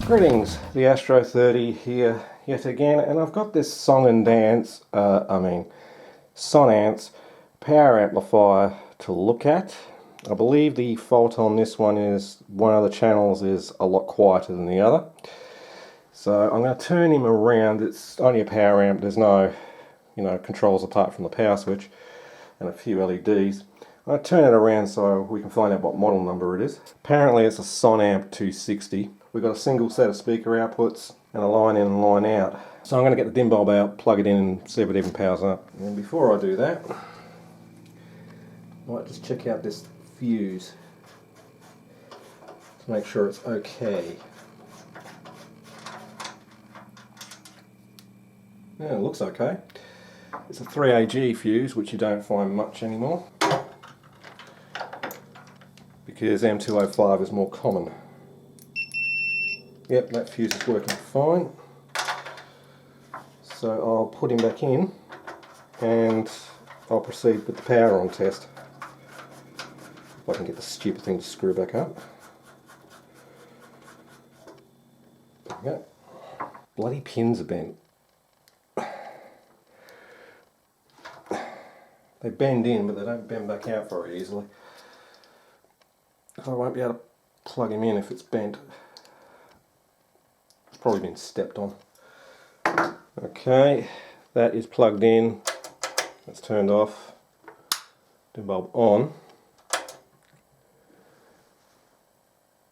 Greetings, the Astro 30 here yet again, and I've got this Sonance power amplifier to look at. I believe the fault on this one is one of the channels is a lot quieter than the other. So I'm going to turn him around. It's only a power amp, there's no controls apart from the power switch and a few LEDs. I'm going to turn it around so we can find out what model number it is. Apparently it's a Sonamp 260. We've got a single set of speaker outputs and a line in and line out. So I'm going to get the dim bulb out, plug it in and see if it even powers up. And before I do that, I might just check out this fuse to make sure it's okay. Yeah, it looks okay. It's a 3AG fuse, which you don't find much anymore, because M205 is more common. Yep, that fuse is working fine. So I'll put him back in and I'll proceed with the power on test. If I can get the stupid thing to screw back up. There we go. Bloody pins are bent. They bend in, but they don't bend back out very easily. So I won't be able to plug him in if it's bent. It's probably been stepped on. Okay, that is plugged in. That's turned off. Dim bulb on.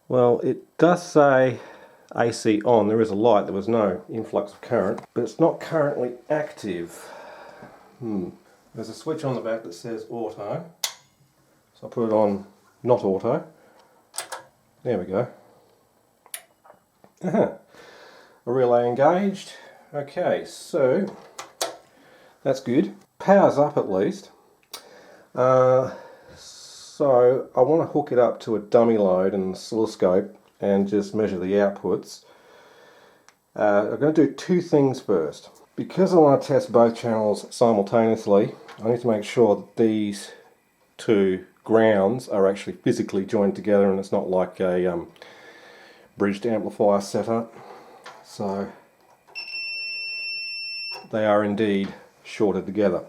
Well, it does say AC on. There is a light. There was no influx of current, but it's not currently active. There's a switch on the back that says auto. So I'll put it on not auto. There we go. A relay engaged. Okay, so that's good. Powers up at least. So I want to hook it up to a dummy load and an oscilloscope and just measure the outputs. I'm going to do two things first. Because I want to test both channels simultaneously, I need to make sure that these two grounds are actually physically joined together and it's not like a bridged amplifier setup. So they are indeed shorted together.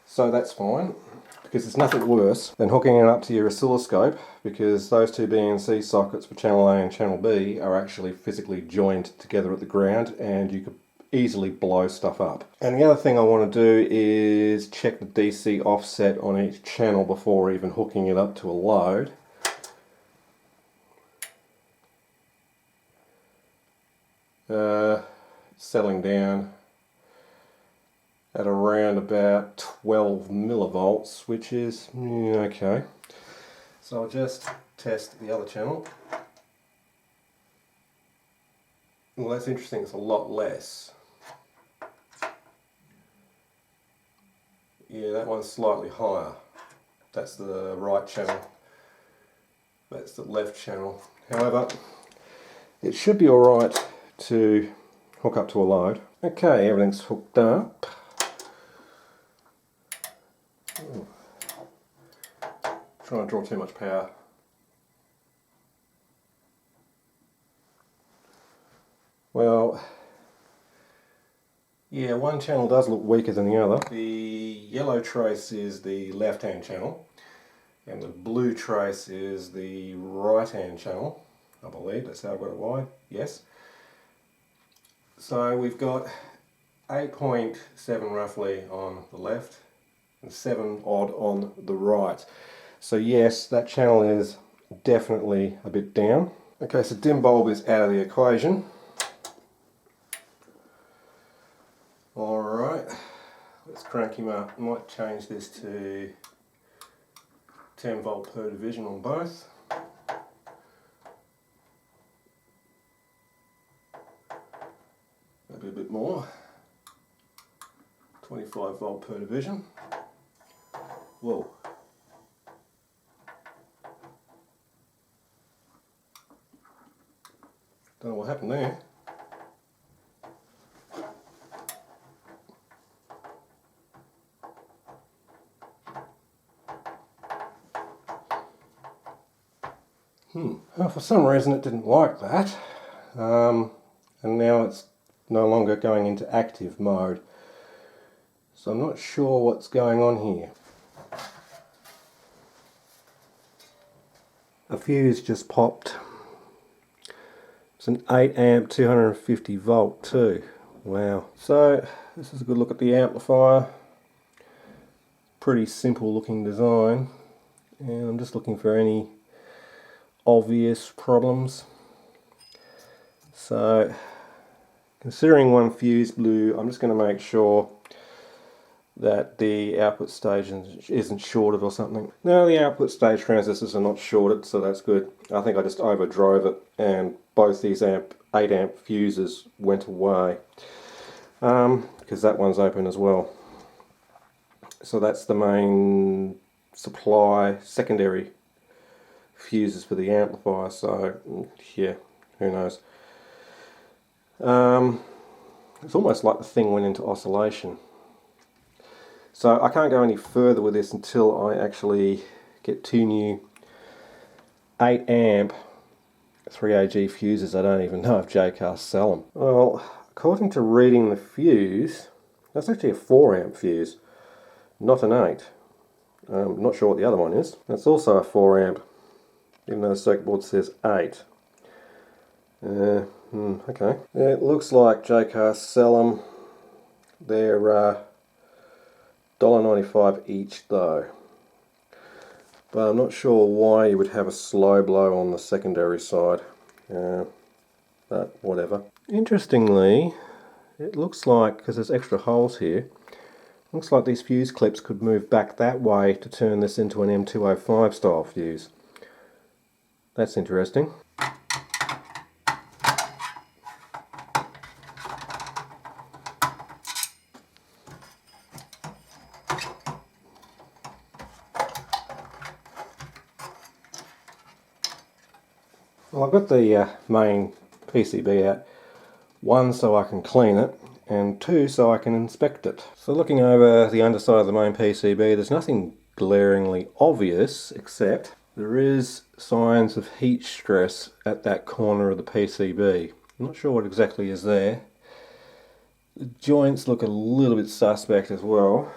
So that's fine, because there's nothing worse than hooking it up to your oscilloscope, because those two BNC sockets for channel A and channel B are actually physically joined together at the ground and you could easily blow stuff up. And the other thing I want to do is check the DC offset on each channel before even hooking it up to a load. Settling down at around about 12 millivolts, which is okay. So I'll just test the other channel. Well, that's interesting, it's a lot less. Yeah, that one's slightly higher. That's the right channel. That's the left channel. However, it should be alright to hook up to a load. Okay, everything's hooked up. Ooh. Trying to draw too much power. Well, yeah, one channel does look weaker than the other. The yellow trace is the left-hand channel, and the blue trace is the right-hand channel. I believe that's how I got it wide. Yes. So we've got 8.7 roughly on the left and 7 odd on the right. So yes, that channel is definitely a bit down. Okay, so dim bulb is out of the equation. Alright, let's crank him up. I might change this to 10 volt per division on both. 25 volt per division. Whoa. Don't know what happened there. Well, for some reason it didn't like that, and now it's no longer going into active mode, so I'm not sure what's going on here. A fuse just popped. It's an 8 amp 250 volt too. Wow. So this is a good look at the amplifier. Pretty simple looking design, and I'm just looking for any obvious problems. So considering one fuse blew, I'm just going to make sure that the output stage isn't shorted or something. No, the output stage transistors are not shorted, so that's good. I think I just overdrove it and both these 8 amp fuses went away, because that one's open as well. So that's the main supply, secondary fuses for the amplifier, so yeah, who knows. It's almost like the thing went into oscillation. So I can't go any further with this until I actually get two new 8 amp 3AG fuses. I don't even know if JCast sell them. Well, according to reading the fuse, that's actually a 4 amp fuse, not an 8. I'm not sure what the other one is. That's also a 4 amp, even though the circuit board says 8. Okay. It looks like JCast sell them. They're $1.95 each though. But I'm not sure why you would have a slow blow on the secondary side. But whatever. Interestingly, it looks like, because there's extra holes here, looks like these fuse clips could move back that way to turn this into an M205 style fuse. That's interesting. Well, I've got the main PCB out, one so I can clean it, and two so I can inspect it. So looking over the underside of the main PCB, there's nothing glaringly obvious, except there is signs of heat stress at that corner of the PCB. I'm not sure what exactly is there. The joints look a little bit suspect as well.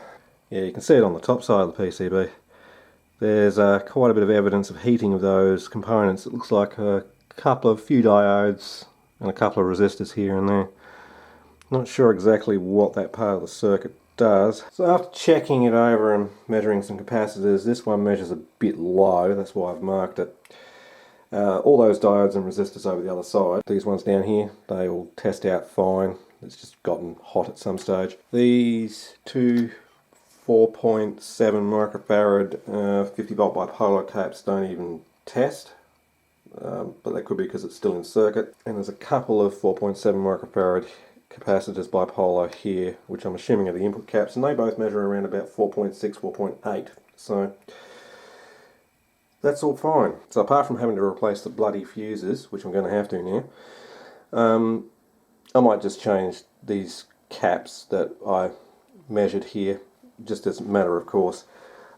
Yeah, you can see it on the top side of the PCB. There's quite a bit of evidence of heating of those components. It looks like a few diodes and a couple of resistors here and there. Not sure exactly what that part of the circuit does. So after checking it over and measuring some capacitors, this one measures a bit low, that's why I've marked it. All those diodes and resistors over the other side, these ones down here, they all test out fine. It's just gotten hot at some stage. These two 4.7 microfarad 50 volt bipolar caps don't even test, but that could be because it's still in circuit. And there's a couple of 4.7 microfarad capacitors bipolar here, which I'm assuming are the input caps, and they both measure around about 4.6, 4.8. So that's all fine. So apart from having to replace the bloody fuses, which I'm going to have to now, I might just change these caps that I measured here, just as a matter of course.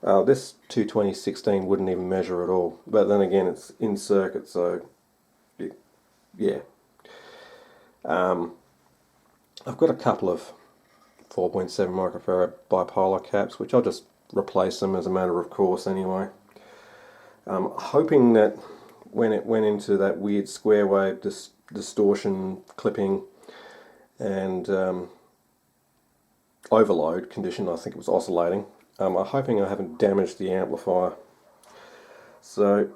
This 22016 wouldn't even measure at all, but then again it's in circuit, so yeah. I've got a couple of 4.7 microfarad bipolar caps, which I'll just replace them as a matter of course anyway. I'm hoping that when it went into that weird square wave distortion clipping and overload condition, I think it was oscillating, I'm hoping I haven't damaged the amplifier. So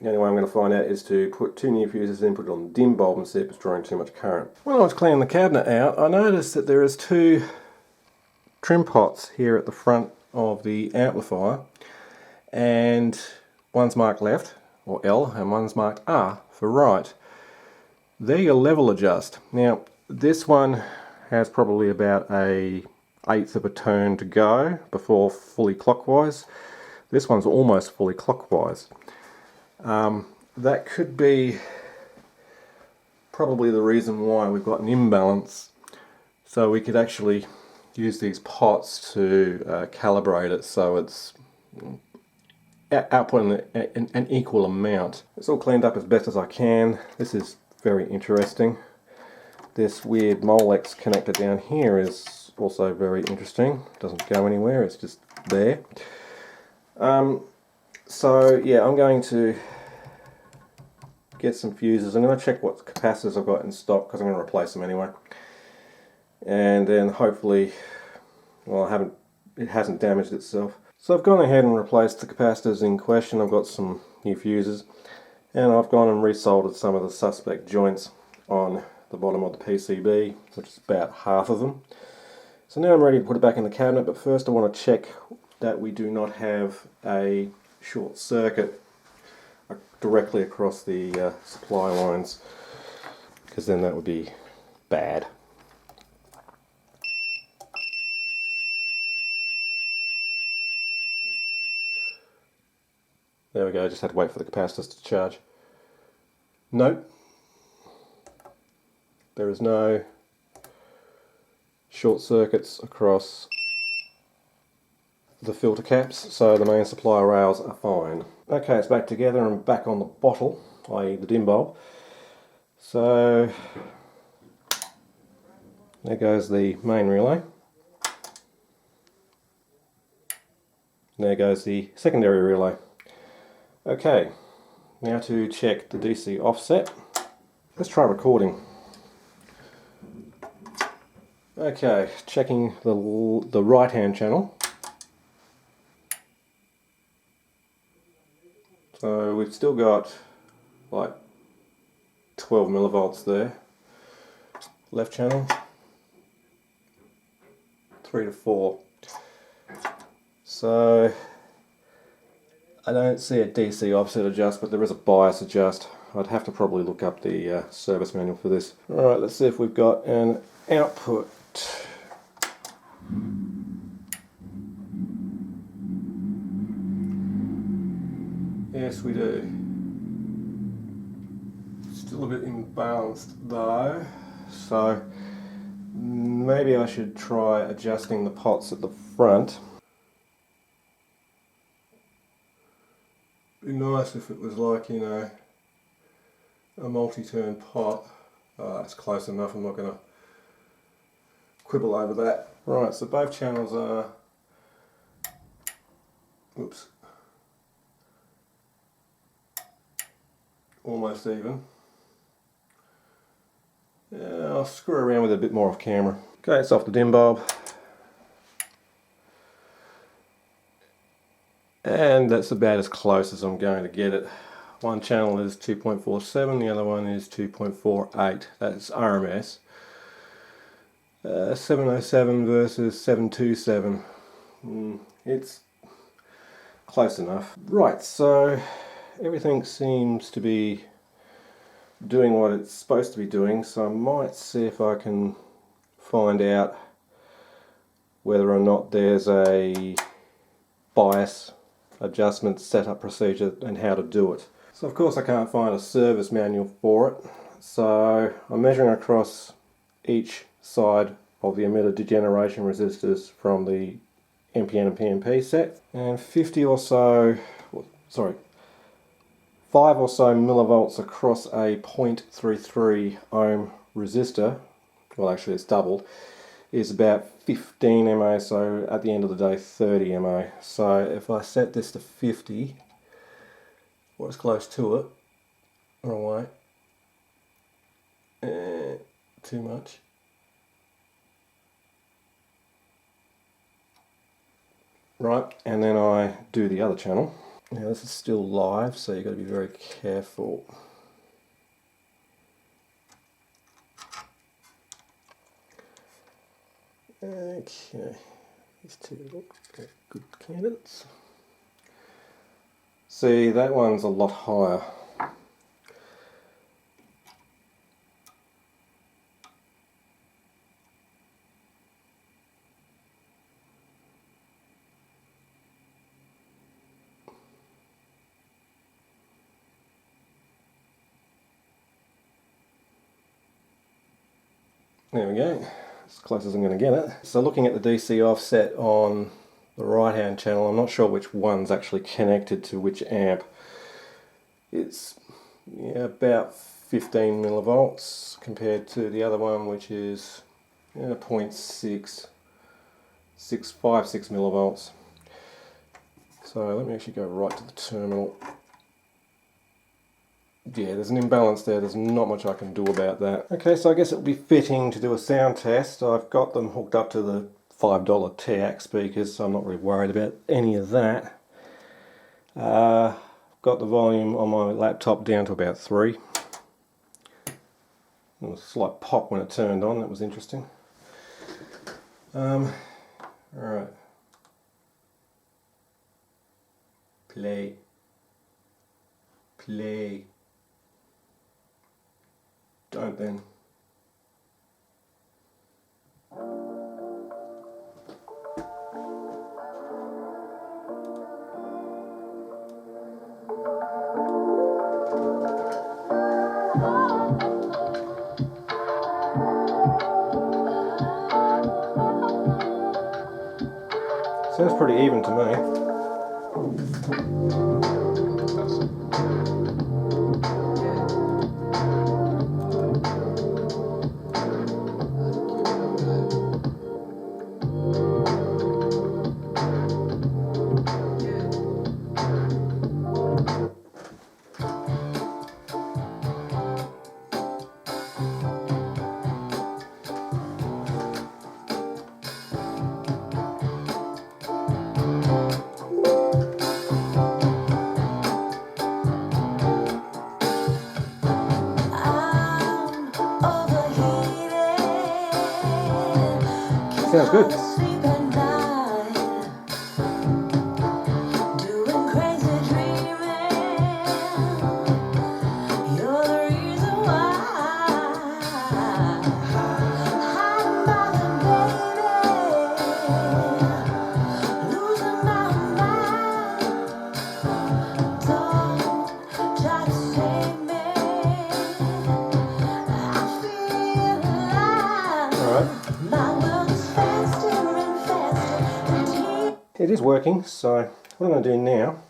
the only way I'm going to find out is to put two new fuses in, put it on the dim bulb and see if it's drawing too much current. When I was cleaning the cabinet out, I noticed that there is two trim pots here at the front of the amplifier, and one's marked left, or L, and one's marked R for right. They're your level adjust. Now this one has probably about a 1/8 of a turn to go before fully clockwise. This one's almost fully clockwise. That could be probably the reason why we've got an imbalance. So we could actually use these pots to calibrate it so it's outputting an equal amount. It's all cleaned up as best as I can. This is very interesting. This weird Molex connector down here is also very interesting. Doesn't go anywhere, it's just there. So yeah, I'm going to get some fuses. I'm going to check what capacitors I've got in stock because I'm going to replace them anyway. And then hopefully, well, it hasn't damaged itself. So I've gone ahead and replaced the capacitors in question. I've got some new fuses, and I've gone and resoldered some of the suspect joints on the bottom of the PCB, which is about half of them. So now I'm ready to put it back in the cabinet, but first I want to check that we do not have a short circuit directly across the supply lines, because then that would be bad. There we go, just had to wait for the capacitors to charge. Nope. There is no short circuits across the filter caps, so the main supply rails are fine. Okay, it's back together and back on the bottle, i.e. the DIN bulb. So there goes the main relay. There goes the secondary relay. Okay, now to check the DC offset. Let's try recording. Okay, checking the right hand channel. So we've still got like 12 millivolts there. Left channel, 3 to 4. So I don't see a DC offset adjust, but there is a bias adjust. I'd have to probably look up the service manual for this. Alright, let's see if we've got an output. Yes, we do. Still a bit imbalanced though, so maybe I should try adjusting the pots at the front. Be nice if it was like, you know, a multi-turn pot. That's close enough, I'm not going to quibble over that. Right, so both channels are, oops, almost even. Yeah, I'll screw around with it a bit more off camera. Okay, it's off the DIN bulb. And that's about as close as I'm going to get it. One channel is 2.47, the other one is 2.48. That's RMS. 707 versus 727. It's close enough. Right, so everything seems to be doing what it's supposed to be doing, so I might see if I can find out whether or not there's a bias adjustment setup procedure and how to do it. So of course I can't find a service manual for it, so I'm measuring across each side of the emitter degeneration resistors from the NPN and PNP set, and 50 or so, sorry, 5 or so millivolts across a 0.33 ohm resistor, well actually it's doubled, is about 15 mA, so at the end of the day 30 mA. So if I set this to 50, or as close to it, wrong way, too much. Right, and then I do the other channel. Now this is still live, so you've got to be very careful. Okay, these two look good candidates. See, that one's a lot higher. There we go, as close as I'm going to get it. So looking at the DC offset on the right hand channel, I'm not sure which one's actually connected to which amp. It's about 15 millivolts compared to the other one, which is 0.656 millivolts. So let me actually go right to the terminal. Yeah, there's an imbalance there. There's not much I can do about that. Okay, so I guess it would be fitting to do a sound test. I've got them hooked up to the $5 TAC speakers, so I'm not really worried about any of that. Got the volume on my laptop down to about 3. There was a slight pop when it turned on. That was interesting. Alright. Play. Play. Don't then. Sounds pretty even to me. Sounds good. It is working, so what I'm going to do now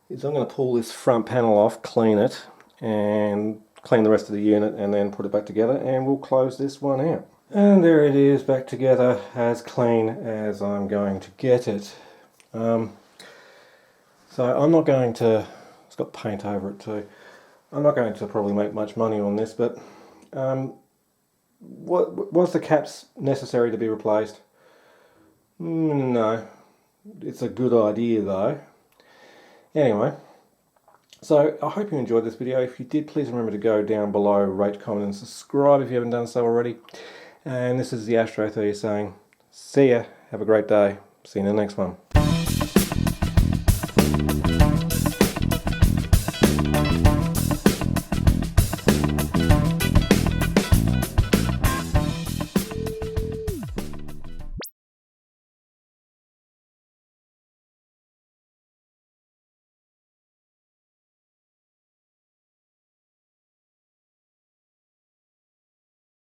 is I'm going to pull this front panel off, clean it, and clean the rest of the unit, and then put it back together, and we'll close this one out. And there it is, back together, as clean as I'm going to get it. So I'm not going to, it's got paint over it too, I'm not going to probably make much money on this, but was the caps necessary to be replaced? No. It's a good idea though. Anyway, so I hope you enjoyed this video. If you did, please remember to go down below, rate, comment and subscribe if you haven't done so already. And this is the Astro 30 saying, see ya, have a great day, see you in the next one.